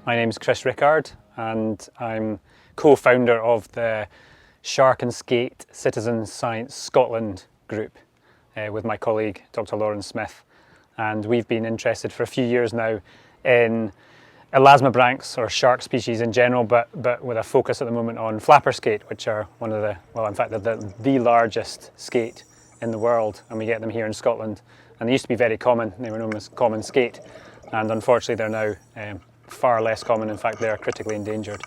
My name's Rickard and I'm co-founder of the Shark and Skate Citizen Science Scotland group with my colleague Dr. Lauren Smith, and we've been interested for a few years now in elasmobranchs or shark species in general, but with a focus at the moment on flapper skate, which are one of the, well, in fact the largest skate in the world, and we get them here in Scotland. And they used to be very common. They were known as common skate, and unfortunately they're now far less common. In fact, they are critically endangered.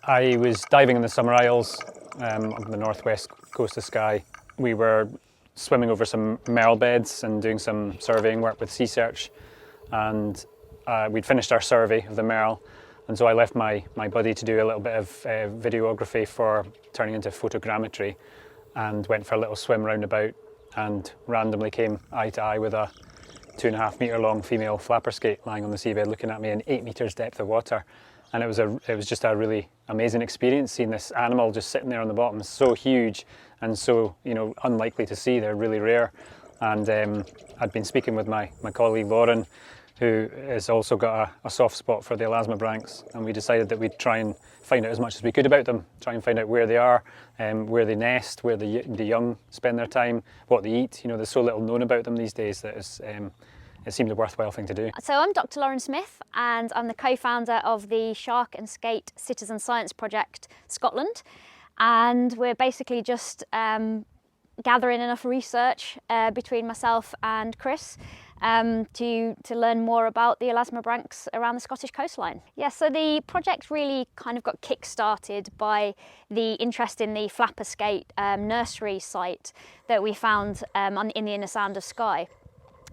I was diving in the Summer Isles on the northwest coast of Skye. We were swimming over some marl beds and doing some surveying work with Sea Search, and we'd finished our survey of the marl, and so I left my buddy to do a little bit of videography for turning into photogrammetry, and went for a little swim roundabout and randomly came eye to eye with a 2.5 metre long female flapper skate lying on the seabed looking at me in 8 metres depth of water. And it was just a really amazing experience seeing this animal just sitting there on the bottom, so huge and so, you know, unlikely to see. They're really rare. And I'd been speaking with my colleague Lauren, who has also got a soft spot for the elasmobranchs, and we decided that we'd try and find out as much as we could about them, try and find out where they are, where they nest, where the young spend their time, what they eat. You know, there's so little known about them these days that it seemed a worthwhile thing to do. So I'm Dr. Lauren Smith, and I'm the co-founder of the Shark and Skate Citizen Science Project Scotland, and we're basically just gathering enough research between myself and Chris to learn more about the elasmobranchs around the Scottish coastline. Yeah, so the project really kind of got kick-started by the interest in the flapper skate nursery site that we found in the inner sound of Skye.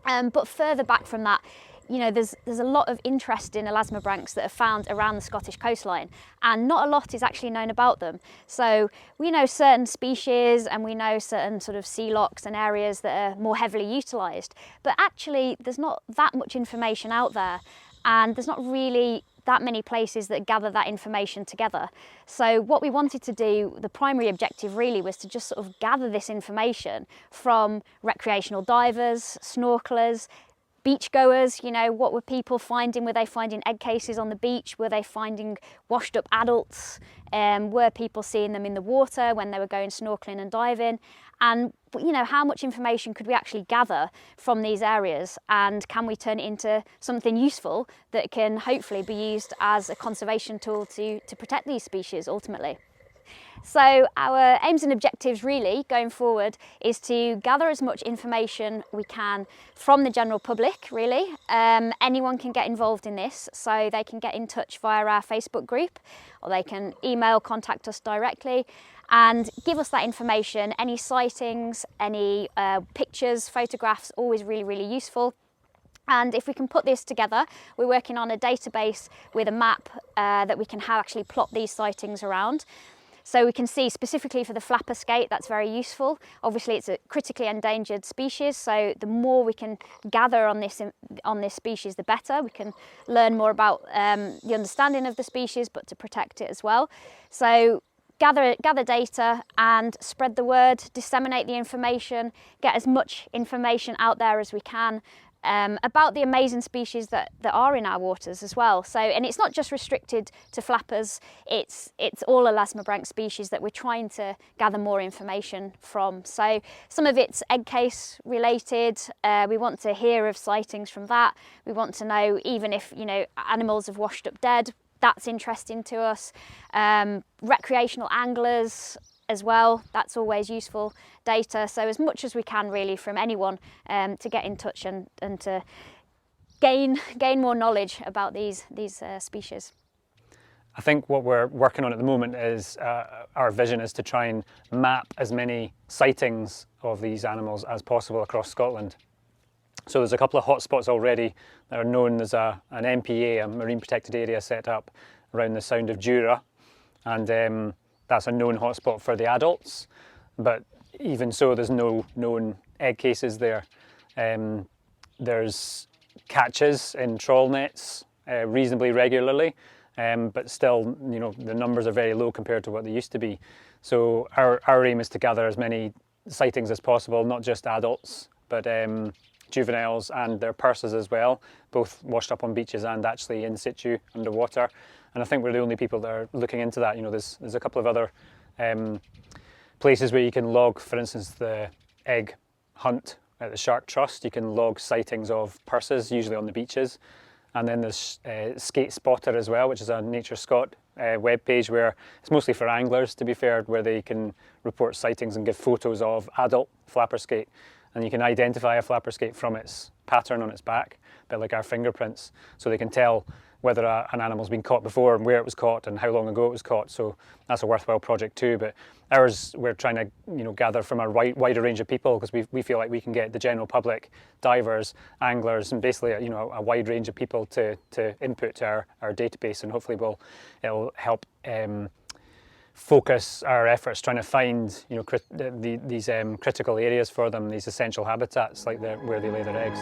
But further back from that, you know, there's a lot of interest in elasmobranchs that are found around the Scottish coastline, and not a lot is actually known about them. So we know certain species and we know certain sort of sea lochs and areas that are more heavily utilised, but actually there's not that much information out there, and there's not really that many places that gather that information together. So what we wanted to do, the primary objective really, was to just sort of gather this information from recreational divers, snorkelers, beachgoers. You know, what were people finding? Were they finding egg cases on the beach? Were they finding washed up adults? Were people seeing them in the water when they were going snorkeling and diving? And, you know, how much information could we actually gather from these areas, and can we turn it into something useful that can hopefully be used as a conservation tool to protect these species ultimately? So our aims and objectives really going forward is to gather as much information we can from the general public really. Anyone can get involved in this, so they can get in touch via our Facebook group, or they can contact us directly and give us that information. Any sightings, any pictures, photographs, always really, really useful. And if we can put this together, we're working on a database with a map that we can actually plot these sightings around. So we can see specifically for the flapper skate, that's very useful. Obviously it's a critically endangered species, so the more we can gather on this species, the better. We can learn more about the understanding of the species, but to protect it as well. So gather data and spread the word, disseminate the information, get as much information out there as we can about the amazing species that are in our waters as well. So, and it's not just restricted to flappers, it's all elasmobranch species that we're trying to gather more information from. So some of it's egg case related. We want to hear of sightings from that. We want to know even if, you know, animals have washed up dead. That's interesting to us. Recreational anglers as well, that's always useful data. So as much as we can really from anyone to get in touch and to gain more knowledge about these species. I think what we're working on at the moment is our vision is to try and map as many sightings of these animals as possible across Scotland. So there's a couple of hotspots already that are known. There's an MPA, a marine protected area, set up around the Sound of Jura, and that's a known hotspot for the adults, but even so there's no known egg cases there. There's catches in trawl nets reasonably regularly, but still, you know, the numbers are very low compared to what they used to be. So our aim is to gather as many sightings as possible, not just adults, but juveniles and their purses as well, both washed up on beaches and actually in situ underwater. And I think we're the only people that are looking into that. You know, there's a couple of other places where you can log, for instance, the egg hunt at the Shark Trust. You can log sightings of purses, usually on the beaches. And then there's Skate Spotter as well, which is a Nature Scot webpage where it's mostly for anglers, to be fair, where they can report sightings and give photos of adult flapper skate. And you can identify a flapper skate from its pattern on its back, a bit like our fingerprints, so they can tell whether an animal's been caught before and where it was caught and how long ago it was caught. So that's a worthwhile project too. But ours, we're trying to, you know, gather from a wider range of people, because we feel like we can get the general public, divers, anglers, and basically, you know, a wide range of people to input to our database, and hopefully it'll help focus our efforts trying to find, you know, these critical areas for them, these essential habitats like where they lay their eggs.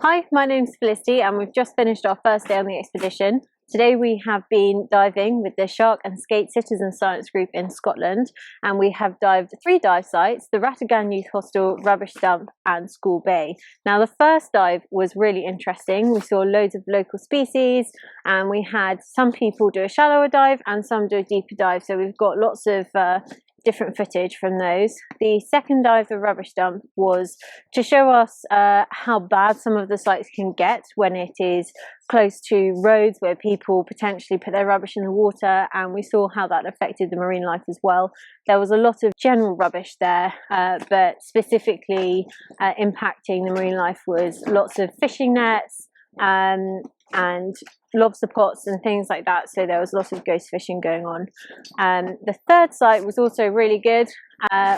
Hi, my name's Felicity and we've just finished our first day on the expedition. Today we have been diving with the Shark and Skate Citizen Science Group in Scotland, and we have dived 3 dive sites: the Rattigan Youth Hostel, Rubbish Dump and School Bay. Now the first dive was really interesting. We saw loads of local species and we had some people do a shallower dive and some do a deeper dive, so we've got lots of different footage from those. The second dive, the Rubbish Dump, was to show us how bad some of the sites can get when it is close to roads where people potentially put their rubbish in the water, and we saw how that affected the marine life as well. There was a lot of general rubbish there, but specifically impacting the marine life was lots of fishing nets and lobster pots and things like that, so there was a lot of ghost fishing going on. The third site was also really good.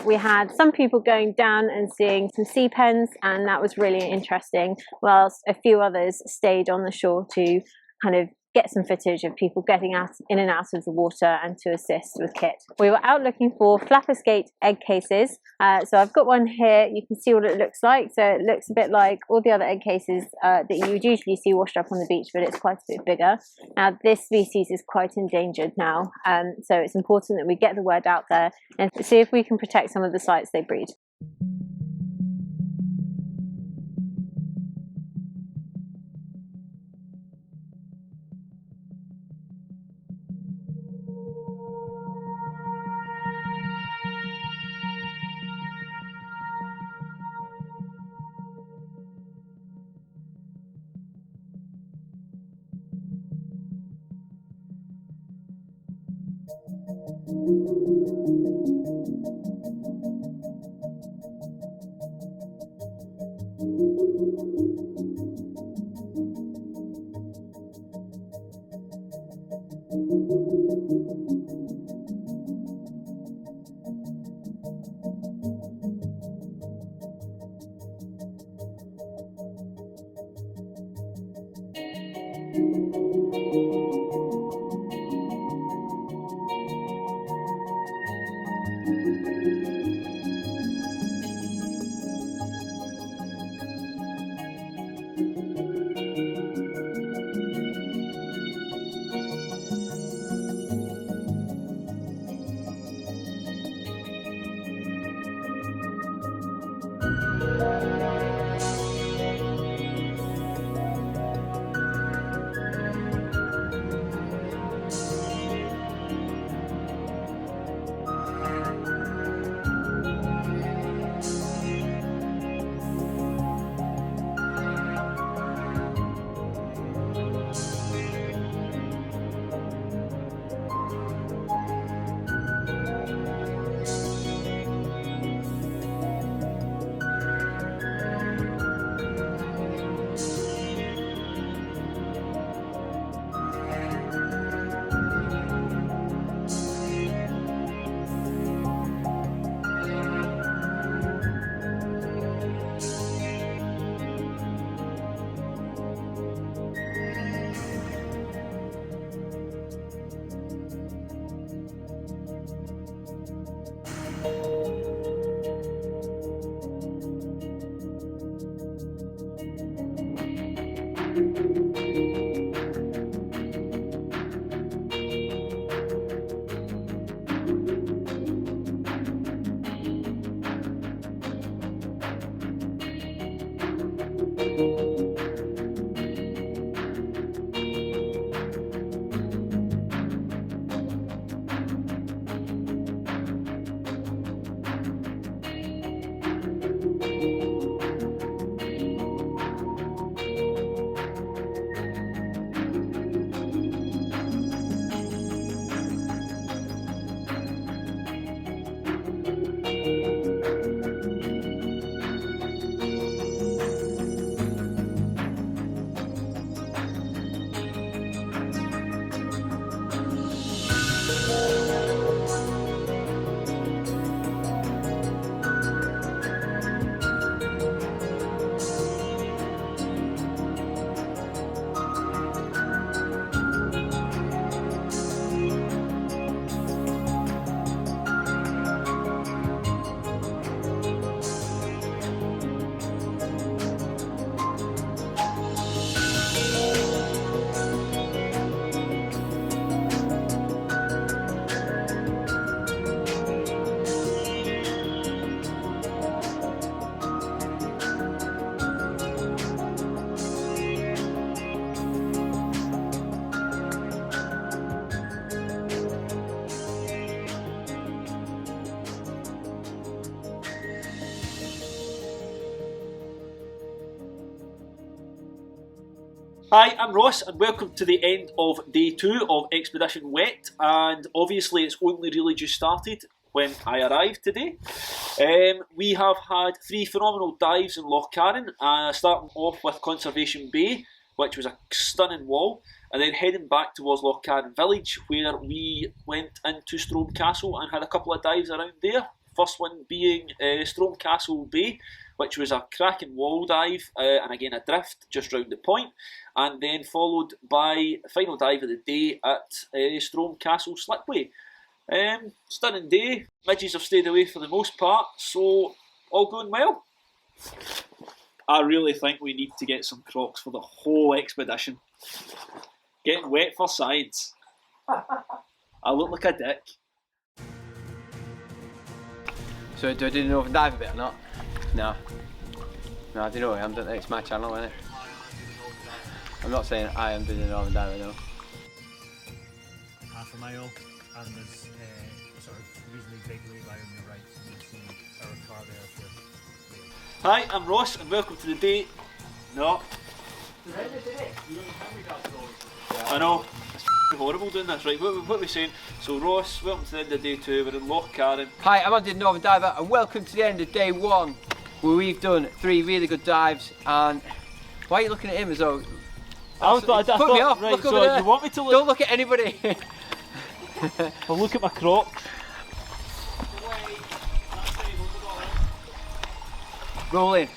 We had some people going down and seeing some sea pens, and that was really interesting, whilst a few others stayed on the shore to kind of get some footage of people getting out in and out of the water and to assist with kit. We were out looking for flapper skate egg cases, so I've got one here. You can see what it looks like. So it looks a bit like all the other egg cases that you would usually see washed up on the beach, but it's quite a bit bigger. Now this species is quite endangered now, so it's important that we get the word out there and see if we can protect some of the sites they breed. Hi, I'm Ross and welcome to the end of day 2 of Expedition Wet, and obviously it's only really just started when I arrived today. We have had 3 phenomenal dives in Loch Carron, starting off with Conservation Bay, which was a stunning wall, and then heading back towards Loch Carron village where we went into Strome Castle and had a couple of dives around there. First one being Strome Castle Bay, which was a cracking wall dive and again a drift just round the point, and then followed by the final dive of the day at Strome Castle Slipway. Stunning day. Midges have stayed away for the most part, so all going well. I really think we need to get some Crocs for the whole expedition. Getting wet for science. I look like a dick. So do I do the Northern Dive a bit or not? No. No, I don't know, it's my channel, isn't it? I'm not saying I am doing the Northern Dive, I know. Half a mile, and there's sort of reasonably big lay-by on your right, and you see our car there. Hi, I'm Ross, and welcome to the day. No. I know. It's horrible doing this. Right, what are we saying? So Ross, welcome to the end of day 2. We're in Loch Carron. Hi, I'm Andy the Northern Diver, and welcome to the end of day 1, where we've done 3 really good dives. And why are you looking at him as though? Put me off. Right, look so over there. You want me to look? Don't look at anybody. I'll look at my Crocs. Rolling.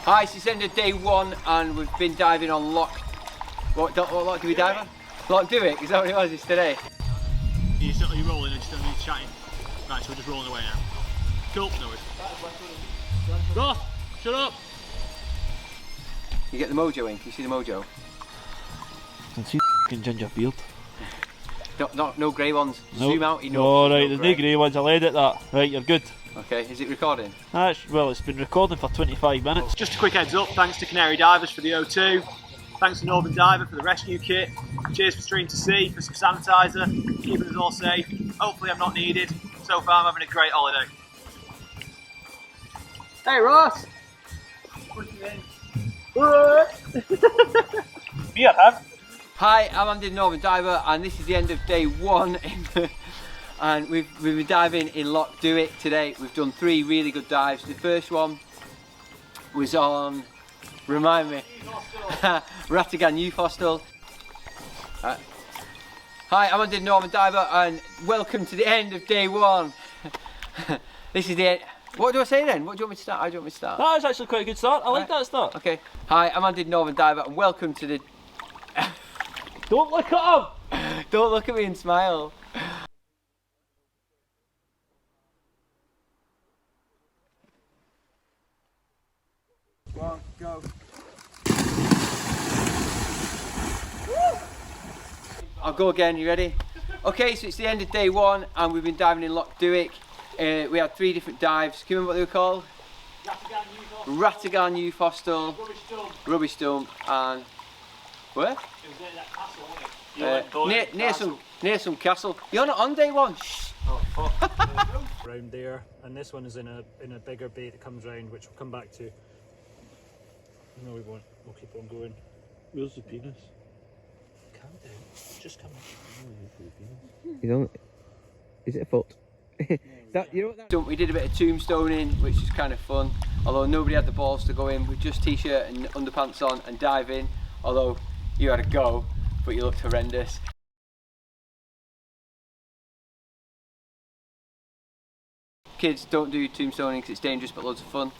Hi, so it's the end of day 1, and we've been diving on Loch. What loch did we dive on? Loch Duick, is that what it was? It's today. You're rolling and still need chatting. Right, so we're just rolling away now. Cool, no worries. Ross, shut up! You get the mojo in, can you see the mojo? I can see the ginger beard. No grey ones. Nope. Zoom out, you know. No, right, there's no grey ones, I'll edit that. Right, you're good. Okay, is it recording? Well, it's been recording for 25 minutes. Just a quick heads up, thanks to Canary Divers for the O2. Thanks to Northern Diver for the rescue kit. Cheers for Stream to Sea for some sanitiser, keeping us all safe. Hopefully I'm not needed. So far I'm having a great holiday. Hey Ross! Me or him? Hi, I'm Andy the Northern Diver, and this is the end of day 1 and we've been diving in Loch Duick today. We've done 3 really good dives. The first one was on, remind me, Rattigan Youth Hostel. Hi, I'm Andy the Northern Diver, and welcome to the end of day 1. This is the end. What do I say then? What do you want me to start? How do you want me to start? That was actually quite a good start. I like that start. Okay. Hi, I'm Andy the Northern Diver, and welcome to the... Don't look at him! Don't look at me and smile. One, go. I'll go again, you ready? Okay, so it's the end of day 1 and we've been diving in Loch Duick. We had 3 different dives. Can you remember what they were called? Rattigan Youth Hostel, Rubbish Dump, and where? It was that castle, wasn't it? Near some castle. You're not on day 1. Shh. Oh fuck. Round there, and this one is in a bigger bay that comes round, which we'll come back to. No, we won't. We'll keep on going. Where's the penis? Calm down. Just come You don't. Is it a foot? That, you know what that... We did a bit of tombstoning, which is kind of fun. Although nobody had the balls to go in with just t-shirt and underpants on and dive in. Although you had a go, but you looked horrendous. Kids, don't do tombstoning because it's dangerous but loads of fun.